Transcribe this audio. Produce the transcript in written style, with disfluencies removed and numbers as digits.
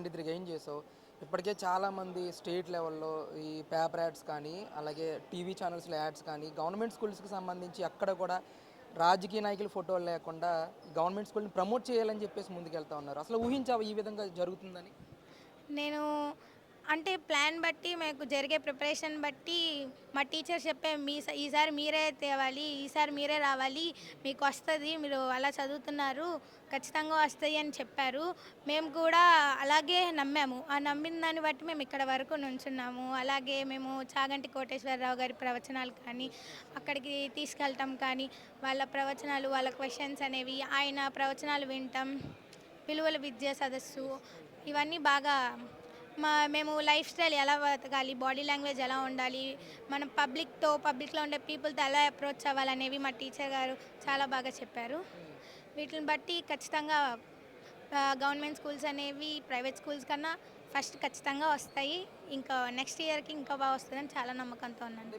93 gain చేసావు. ఇప్పటికే చాలామంది స్టేట్ లెవెల్‌లో ఈ పేపర్ యాడ్స్ కానీ, అలాగే టీవీ ఛానల్స్‌లో యాడ్స్ కానీ, గవర్నమెంట్ స్కూల్స్‌కి సంబంధించి ఎక్కడ కూడా రాజకీయ నాయకుల ఫోటోలు లేకుండా గవర్నమెంట్ స్కూల్‌ని ప్రమోట్ చేయాలని చెప్పేసి ముందుకెళ్తా ఉన్నారు. అసలు ఊహించావా ఈ విధంగా జరుగుతుందని? నేను అంటే ప్లాన్ బట్టి మాకు జరిగే ప్రిపరేషన్ బట్టి మా టీచర్ చెప్పే ఈసారి మీరే తేవాలి, ఈసారి మీరే రావాలి, మీకు వస్తుంది, మీరు అలా చదువుతున్నారు, ఖచ్చితంగా వస్తాయి అని చెప్పారు. మేము కూడా అలాగే నమ్మాము. ఆ నమ్మిన దాన్ని బట్టి మేము ఇక్కడ వరకు నుంచున్నాము. అలాగే మేము చాగంటి కోటేశ్వరరావు గారి ప్రవచనాలు కానీ, అక్కడికి తీసుకెళ్ళటం కానీ, వాళ్ళ ప్రవచనాలు, వాళ్ళ క్వశ్చన్స్ అనేవి, ఆయన ప్రవచనాలు వినటం, విలువల విద్యా సదస్సు, ఇవన్నీ బాగా మేము లైఫ్ స్టైల్ ఎలా బతకాలి, బాడీ లాంగ్వేజ్ ఎలా ఉండాలి, మనం పబ్లిక్లో ఉండే పీపుల్తో ఎలా అప్రోచ్ అవ్వాలనేవి మా టీచర్ గారు చాలా బాగా చెప్పారు. వీటిని బట్టి ఖచ్చితంగా గవర్నమెంట్ స్కూల్స్ అనేవి ప్రైవేట్ స్కూల్స్ కన్నా ఫస్ట్ ఖచ్చితంగా వస్తాయి. ఇంకా నెక్స్ట్ ఇయర్కి ఇంకా బాగా వస్తుందని చాలా నమ్మకంతో ఉన్నాను.